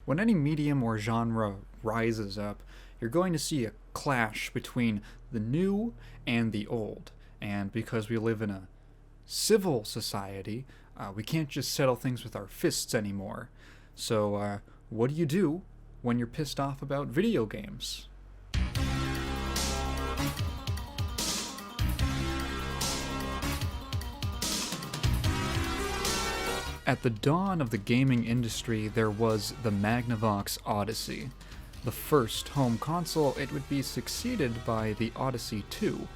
When any medium or genre rises up, you're going to see a clash between the new and the old. And because we live in a civil society, we can't just settle things with our fists anymore. So, what do you do when you're pissed off about video games? At the dawn of the gaming industry, there was the Magnavox Odyssey. The first home console, it would be succeeded by the Odyssey 2.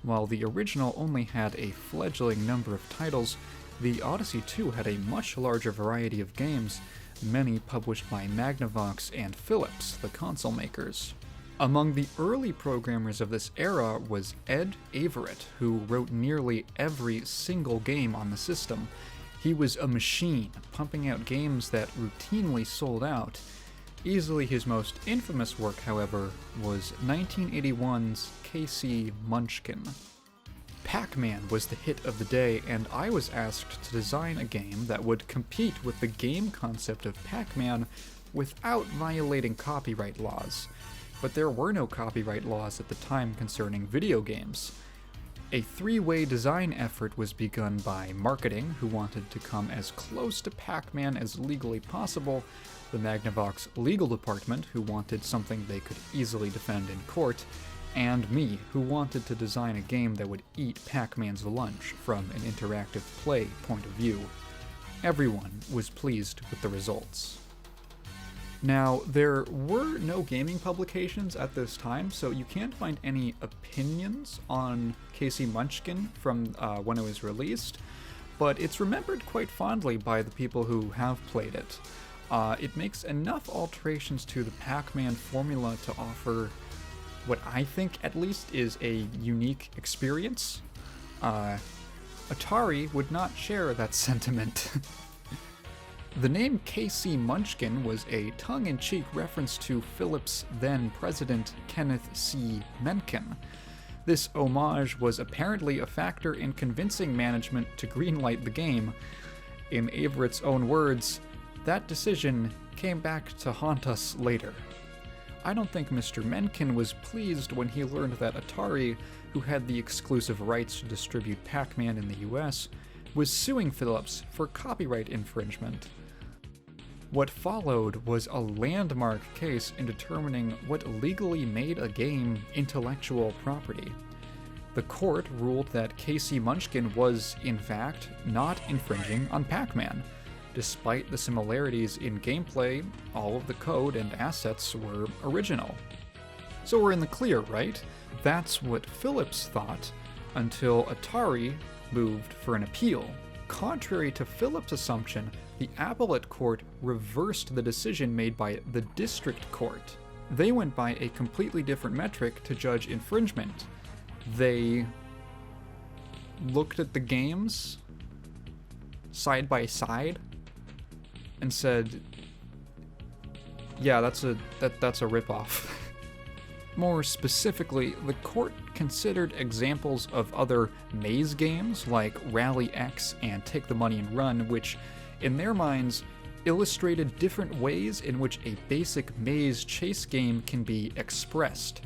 While the original only had a fledgling number of titles, the Odyssey 2 had a much larger variety of games, many published by Magnavox and Philips, the console makers. Among the early programmers of this era was Ed Averitt, who wrote nearly every single game on the system. He was a machine, pumping out games that routinely sold out. Easily his most infamous work, however, was 1981's K.C. Munchkin. Pac-Man was the hit of the day, and I was asked to design a game that would compete with the game concept of Pac-Man without violating copyright laws. But there were no copyright laws at the time concerning video games. A three-way design effort was begun by marketing, who wanted to come as close to Pac-Man as legally possible, the Magnavox legal department, who wanted something they could easily defend in court, and me, who wanted to design a game that would eat Pac-Man's lunch from an interactive play point of view. Everyone was pleased with the results. Now, there were no gaming publications at this time, so you can't find any opinions on K.C. Munchkin from when it was released, but it's remembered quite fondly by the people who have played it. It makes enough alterations to the Pac-Man formula to offer what I think, at least, is a unique experience. Atari would not share that sentiment. The name K.C. Munchkin was a tongue-in-cheek reference to Philips' then-president Kenneth C. Mencken. This homage was apparently a factor in convincing management to greenlight the game. In Averitt's own words, that decision came back to haunt us later. I don't think Mr. Mencken was pleased when he learned that Atari, who had the exclusive rights to distribute Pac-Man in the US, was suing Philips for copyright infringement. What followed was a landmark case in determining what legally made a game intellectual property. The court ruled that K.C. Munchkin was, in fact, not infringing on Pac-Man. Despite the similarities in gameplay, all of the code and assets were original. So we're in the clear, right? That's what Philips thought, until Atari moved for an appeal. Contrary to Philips' assumption, the appellate court reversed the decision made by the district court. They went by a completely different metric to judge infringement. They looked at the games side by side and said, yeah, that's a ripoff. More specifically, the court considered examples of other maze games like Rally X and Take the Money and Run, which, in their minds, illustrated different ways in which a basic maze chase game can be expressed.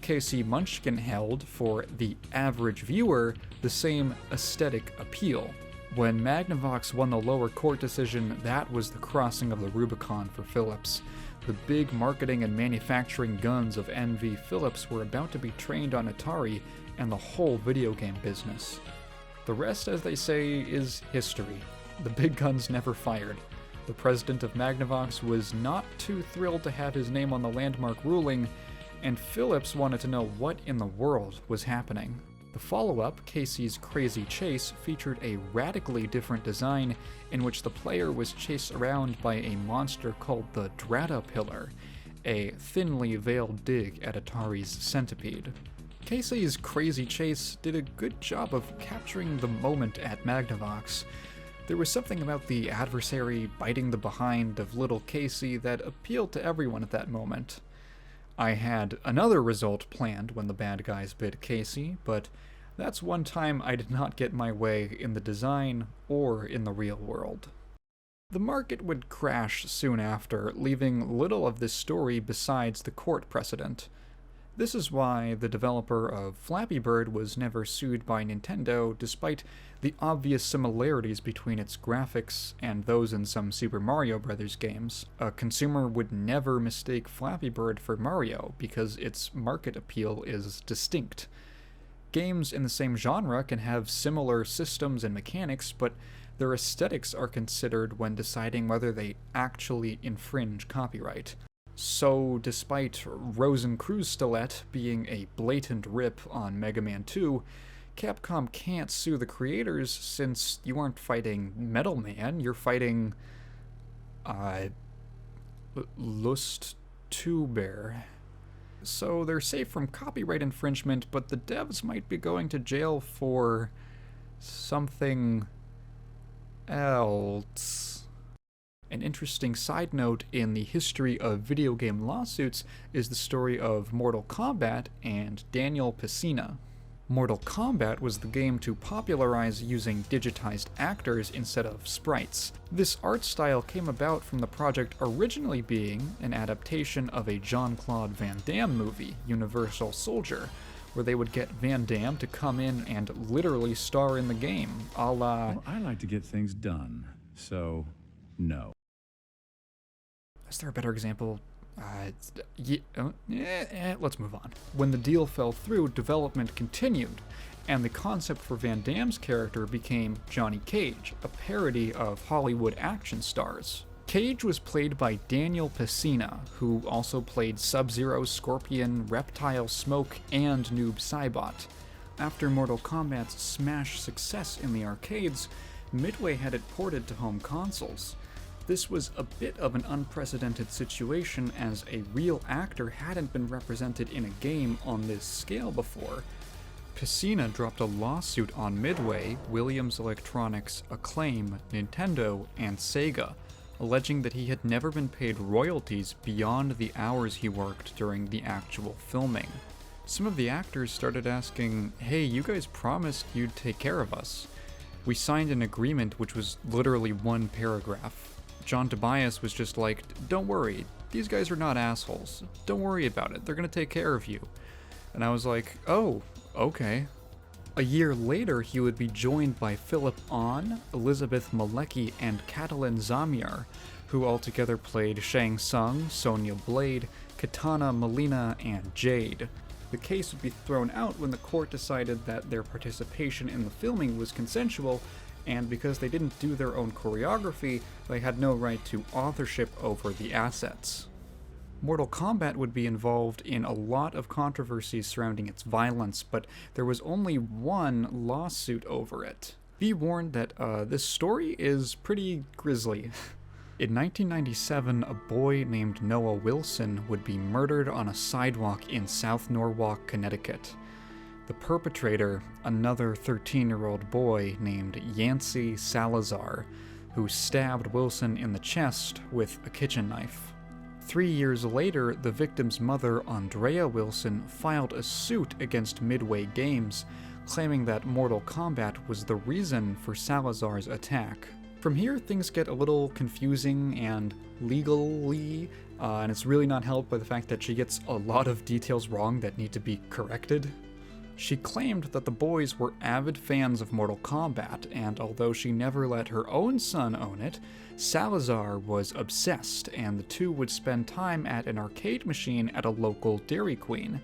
K.C. Munchkin held, for the average viewer, the same aesthetic appeal. When Magnavox won the lower court decision, that was the crossing of the Rubicon for Philips. The big marketing and manufacturing guns of NV Philips were about to be trained on Atari and the whole video game business. The rest, as they say, is history. The big guns never fired. The president of Magnavox was not too thrilled to have his name on the landmark ruling, and Philips wanted to know what in the world was happening. The follow-up, Casey's Crazy Chase, featured a radically different design in which the player was chased around by a monster called the Dratapillar, a thinly veiled dig at Atari's Centipede. Casey's Crazy Chase did a good job of capturing the moment at Magnavox. There was something about the adversary biting the behind of little Casey that appealed to everyone at that moment. I had another result planned when the bad guys bit Casey, but that's one time I did not get my way in the design or in the real world. The market would crash soon after, leaving little of this story besides the court precedent. This is why the developer of Flappy Bird was never sued by Nintendo, despite the obvious similarities between its graphics and those in some Super Mario Bros. Games. A consumer would never mistake Flappy Bird for Mario, because its market appeal is distinct. Games in the same genre can have similar systems and mechanics, but their aesthetics are considered when deciding whether they actually infringe copyright. So, despite Rosencruz Stilette being a blatant rip on Mega Man 2, Capcom can't sue the creators since you aren't fighting Metal Man, you're fighting Lust 2 Bear. So they're safe from copyright infringement, but the devs might be going to jail for something else. An interesting side note in the history of video game lawsuits is the story of Mortal Kombat and Daniel Pesina. Mortal Kombat was the game to popularize using digitized actors instead of sprites. This art style came about from the project originally being an adaptation of a Jean-Claude Van Damme movie, Universal Soldier, where they would get Van Damme to come in and literally star in the game, a la... Well, I like to get things done, so no. Is there a better example? Let's move on. When the deal fell through, development continued, and the concept for Van Damme's character became Johnny Cage, a parody of Hollywood action stars. Cage was played by Daniel Pesina, who also played Sub-Zero, Scorpion, Reptile Smoke, and Noob Saibot. After Mortal Kombat's smash success in the arcades, Midway had it ported to home consoles. This was a bit of an unprecedented situation, as a real actor hadn't been represented in a game on this scale before. Pesina dropped a lawsuit on Midway, Williams Electronics, Acclaim, Nintendo, and Sega, alleging that he had never been paid royalties beyond the hours he worked during the actual filming. Some of the actors started asking, "Hey, you guys promised you'd take care of us. We signed an agreement which was literally one paragraph." John Tobias was just like, "Don't worry, these guys are not assholes. Don't worry about it, they're gonna take care of you." And I was like, oh, okay. A year later, he would be joined by Philip Ahn, Elizabeth Malecki, and Catalin Zamiar, who altogether played Shang Tsung, Sonya Blade, Katana Melina, and Jade. The case would be thrown out when the court decided that their participation in the filming was consensual, and because they didn't do their own choreography, they had no right to authorship over the assets. Mortal Kombat would be involved in a lot of controversies surrounding its violence, but there was only one lawsuit over it. Be warned that this story is pretty grisly. In 1997, a boy named Noah Wilson would be murdered on a sidewalk in South Norwalk, Connecticut. The perpetrator, another 13-year-old boy named Yancey Salazar, who stabbed Wilson in the chest with a kitchen knife. 3 years later, the victim's mother, Andrea Wilson, filed a suit against Midway Games, claiming that Mortal Kombat was the reason for Salazar's attack. From here, things get a little confusing and legally, and it's really not helped by the fact that she gets a lot of details wrong that need to be corrected. She claimed that the boys were avid fans of Mortal Kombat, and although she never let her own son own it, Salazar was obsessed, and the two would spend time at an arcade machine at a local Dairy Queen.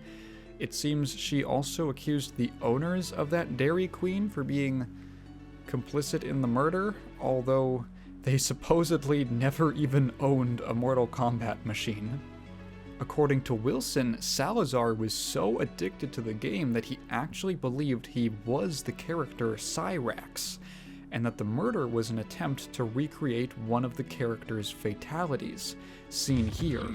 It seems she also accused the owners of that Dairy Queen for being complicit in the murder, although they supposedly never even owned a Mortal Kombat machine. According to Wilson, Salazar was so addicted to the game that he actually believed he was the character Cyrax, and that the murder was an attempt to recreate one of the character's fatalities, seen here.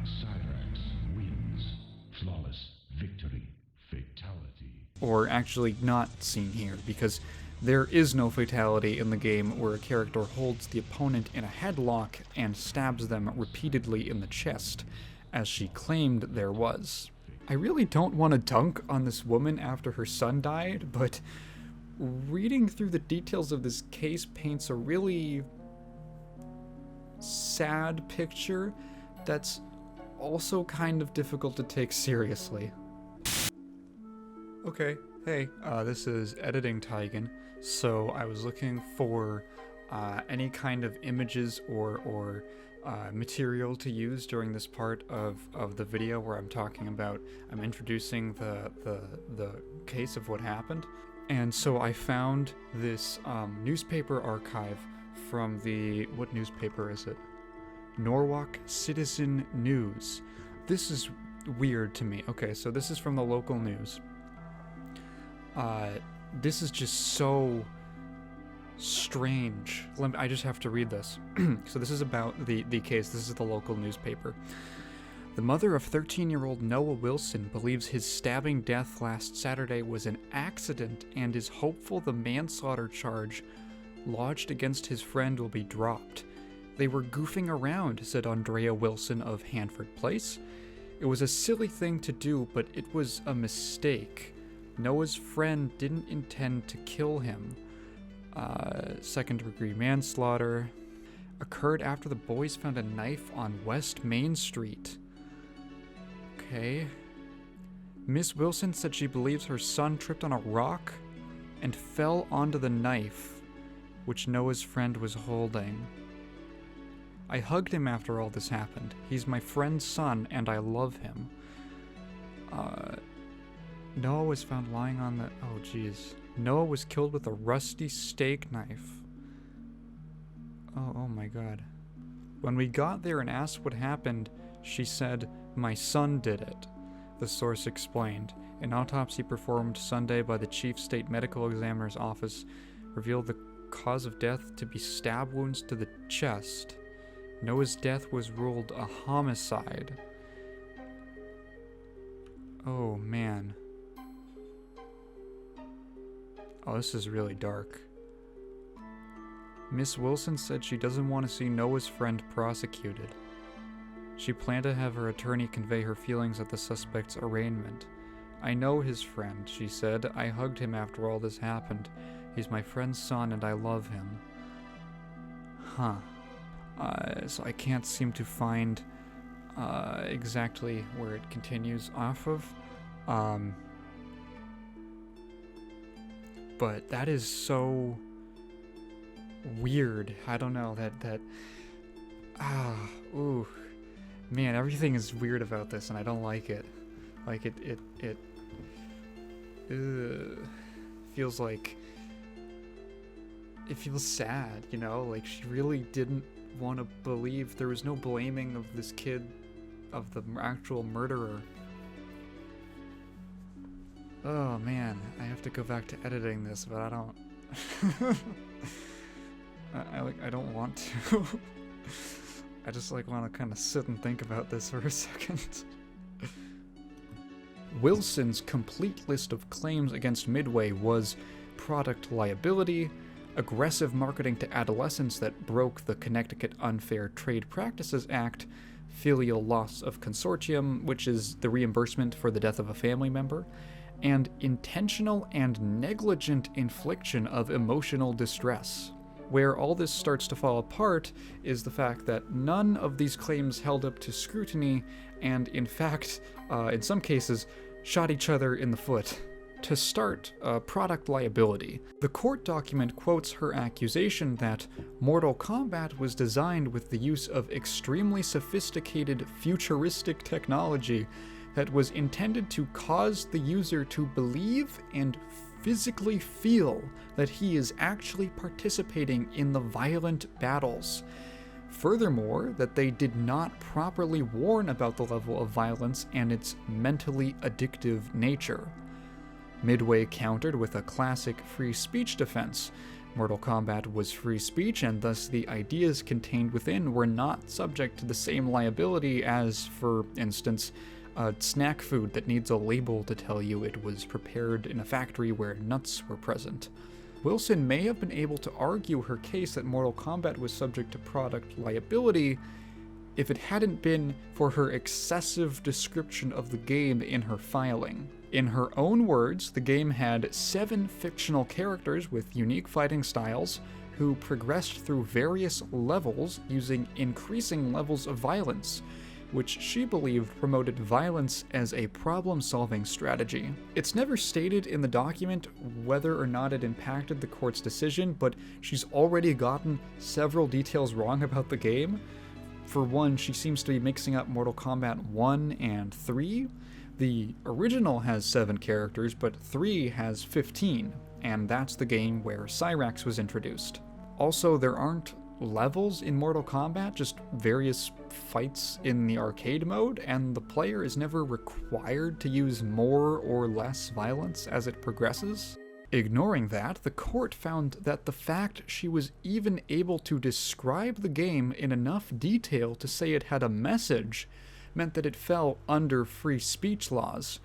Cyrax wins. Flawless victory. Fatality. Or actually not seen here, because there is no fatality in the game where a character holds the opponent in a headlock and stabs them repeatedly in the chest, as she claimed there was. I really don't want to dunk on this woman after her son died, but reading through the details of this case paints a really sad picture that's also kind of difficult to take seriously. Okay, hey, this is Editing Tigan. So I was looking for any kind of images or material to use during this part of the video where I'm introducing the case of what happened. And so I found this newspaper archive from what newspaper is it? Norwalk Citizen News. This is weird to me. Okay, so this is from the local news. This is just so strange. I just have to read this. So this is about the case. This is the local newspaper. The mother of 13-year-old Noah Wilson believes his stabbing death last Saturday was an accident and is hopeful the manslaughter charge lodged against his friend will be dropped. They were goofing around, said Andrea Wilson of Hanford Place. It was a silly thing to do, but it was a mistake. Noah's friend didn't intend to kill him. Second-degree manslaughter occurred after the boys found a knife on West Main Street. Okay. Miss Wilson said she believes her son tripped on a rock and fell onto the knife, which Noah's friend was holding. I hugged him after all this happened. He's my friend's son, and I love him. Noah was found lying on the... Oh, jeez. Noah was killed with a rusty steak knife. Oh my god. When we got there and asked what happened, she said, "My son did it," the source explained. An autopsy performed Sunday by the Chief State Medical Examiner's office revealed the cause of death to be stab wounds to the chest. Noah's death was ruled a homicide. Oh, man. Oh, this is really dark. Miss Wilson said she doesn't want to see Noah's friend prosecuted. She planned to have her attorney convey her feelings at the suspect's arraignment. "I know his friend," she said. "I hugged him after all this happened. He's my friend's son and I love him." Huh. So I can't seem to find exactly where it continues off of. But that is so weird. I don't know, ooh. Man, everything is weird about this and I don't like it. Like it feels like, it feels sad, you know? Like she really didn't want to believe. There was no blaming of this kid, of the actual murderer. Oh man, I have to go back to editing this, but I don't. I don't want to. I just want to kind of sit and think about this for a second. Wilson's complete list of claims against Midway was product liability, aggressive marketing to adolescents that broke the Connecticut Unfair Trade Practices Act, filial loss of consortium, which is the reimbursement for the death of a family member, and intentional and negligent infliction of emotional distress. Where all this starts to fall apart is the fact that none of these claims held up to scrutiny and, in fact, in some cases, shot each other in the foot. To start, product liability. The court document quotes her accusation that Mortal Kombat was designed with the use of extremely sophisticated futuristic technology that was intended to cause the user to believe and physically feel that he is actually participating in the violent battles. Furthermore, that they did not properly warn about the level of violence and its mentally addictive nature. Midway countered with a classic free speech defense. Mortal Kombat was free speech, and thus the ideas contained within were not subject to the same liability as, for instance, snack food that needs a label to tell you it was prepared in a factory where nuts were present. Wilson may have been able to argue her case that Mortal Kombat was subject to product liability if it hadn't been for her excessive description of the game in her filing. In her own words, the game had 7 fictional characters with unique fighting styles who progressed through various levels using increasing levels of violence, which she believed promoted violence as a problem-solving strategy. It's never stated in the document whether or not it impacted the court's decision, but she's already gotten several details wrong about the game. For one, she seems to be mixing up Mortal Kombat 1 and 3. The original has 7 characters, but 3 has 15, and that's the game where Cyrax was introduced. Also, there aren't levels in Mortal Kombat, just various fights in the arcade mode, and the player is never required to use more or less violence as it progresses. Ignoring that, the court found that the fact she was even able to describe the game in enough detail to say it had a message meant that it fell under free speech laws.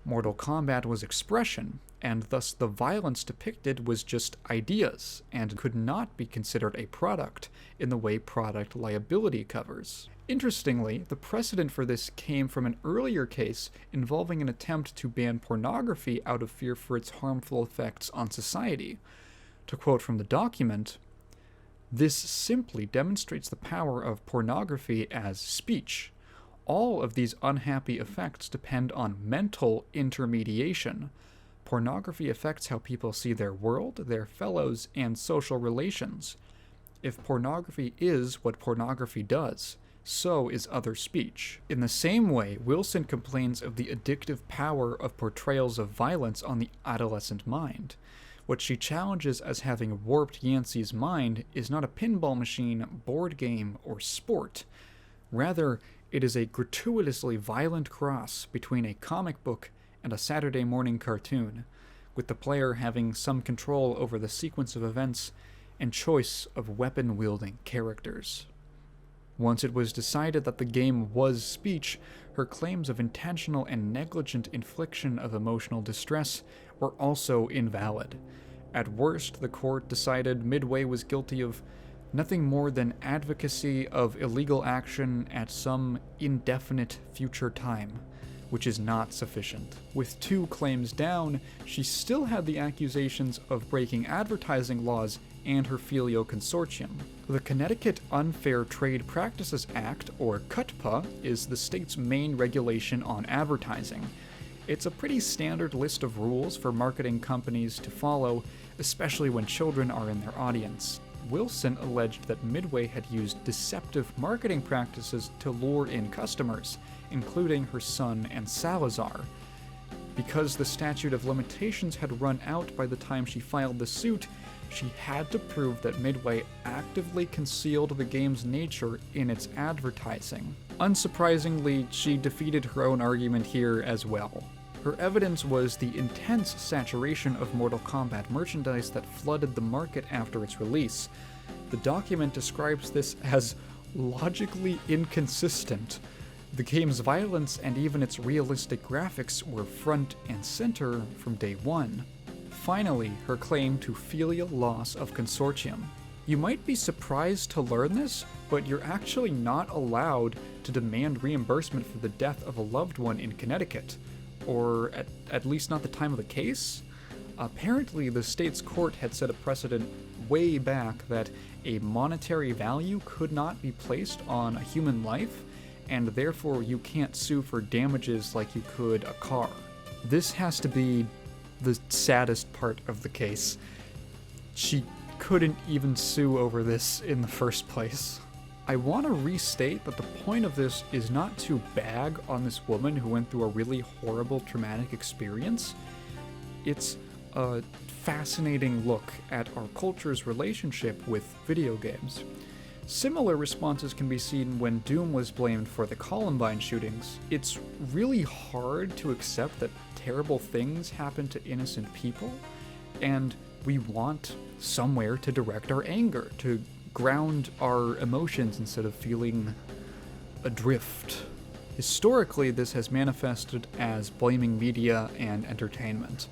Mortal Kombat was expression, and thus the violence depicted was just ideas, and could not be considered a product in the way product liability covers. Interestingly, the precedent for this came from an earlier case involving an attempt to ban pornography out of fear for its harmful effects on society. To quote from the document, "This simply demonstrates the power of pornography as speech. All of these unhappy effects depend on mental intermediation. Pornography affects how people see their world, their fellows, and social relations. If pornography is what pornography does, so is other speech." In the same way, Wilson complains of the addictive power of portrayals of violence on the adolescent mind. What she challenges as having warped Yancey's mind is not a pinball machine, board game, or sport. Rather, it is a gratuitously violent cross between a comic book and a Saturday morning cartoon, with the player having some control over the sequence of events and choice of weapon-wielding characters. Once it was decided that the game was speech, her claims of intentional and negligent infliction of emotional distress were also invalid. At worst, the court decided Midway was guilty of nothing more than advocacy of illegal action at some indefinite future time, which is not sufficient. With 2 claims down, she still had the accusations of breaking advertising laws and her Filio consortium. The Connecticut Unfair Trade Practices Act, or CUTPA, is the state's main regulation on advertising. It's a pretty standard list of rules for marketing companies to follow, especially when children are in their audience. Wilson alleged that Midway had used deceptive marketing practices to lure in customers, including her son and Salazar. Because the statute of limitations had run out by the time she filed the suit, she had to prove that Midway actively concealed the game's nature in its advertising. Unsurprisingly, she defeated her own argument here as well. Her evidence was the intense saturation of Mortal Kombat merchandise that flooded the market after its release. The document describes this as logically inconsistent. The game's violence and even its realistic graphics were front and center from day one. Finally, her claim to filial loss of consortium. You might be surprised to learn this, but you're actually not allowed to demand reimbursement for the death of a loved one in Connecticut, or at least not the time of the case. Apparently, the state's court had set a precedent way back that a monetary value could not be placed on a human life, and therefore you can't sue for damages like you could a car. This has to be the saddest part of the case. She couldn't even sue over this in the first place. I want to restate that the point of this is not to bag on this woman who went through a really horrible traumatic experience. It's a fascinating look at our culture's relationship with video games. Similar responses can be seen when Doom was blamed for the Columbine shootings. It's really hard to accept that terrible things happen to innocent people, and we want somewhere to direct our anger, to ground our emotions instead of feeling adrift. Historically, this has manifested as blaming media and entertainment.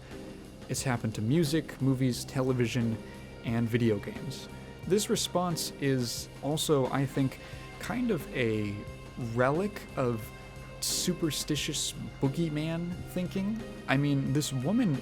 It's happened to music, movies, television, and video games. This response is also, I think, kind of a relic of superstitious boogeyman thinking. I mean, this woman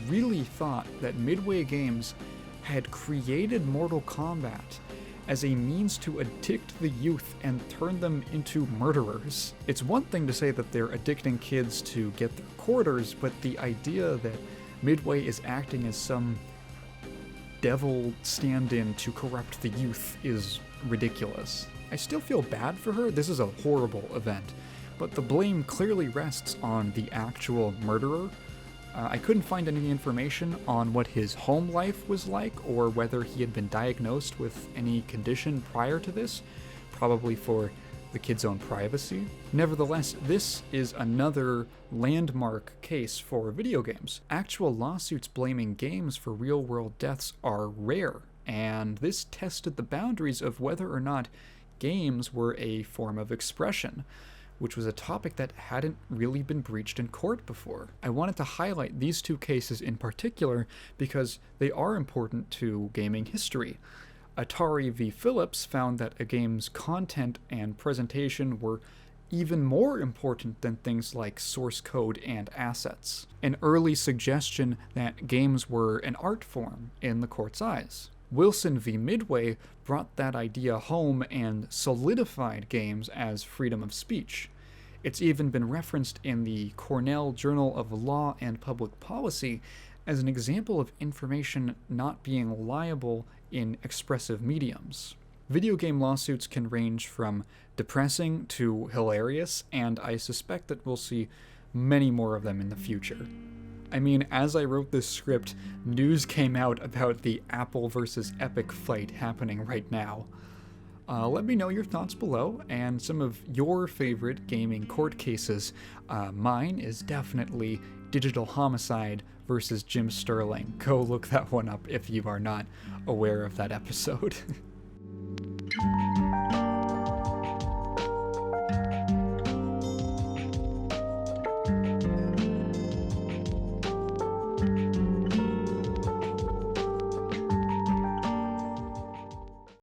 really thought that Midway Games had created Mortal Kombat as a means to addict the youth and turn them into murderers. It's one thing to say that they're addicting kids to get their quarters, but the idea that Midway is acting as some devil stand-in to corrupt the youth is ridiculous. I still feel bad for her. This is a horrible event, but the blame clearly rests on the actual murderer. I couldn't find any information on what his home life was like or whether he had been diagnosed with any condition prior to this, probably for the kid's own privacy. Nevertheless, this is another landmark case for video games. Actual lawsuits blaming games for real-world deaths are rare, and this tested the boundaries of whether or not games were a form of expression, which was a topic that hadn't really been breached in court before. I wanted to highlight these two cases in particular because they are important to gaming history. Atari v. Philips found that a game's content and presentation were even more important than things like source code and assets, an early suggestion that games were an art form in the court's eyes. Wilson v. Midway brought that idea home and solidified games as freedom of speech. It's even been referenced in the Cornell Journal of Law and Public Policy as an example of information not being liable in expressive mediums. Video game lawsuits can range from depressing to hilarious, and I suspect that we'll see many more of them in the future. I mean, as I wrote this script, news came out about the Apple versus Epic fight happening right now. Let me know your thoughts below and some of your favorite gaming court cases. Mine is definitely Digital Homicide versus Jim Sterling. Go look that one up if you are not aware of that episode.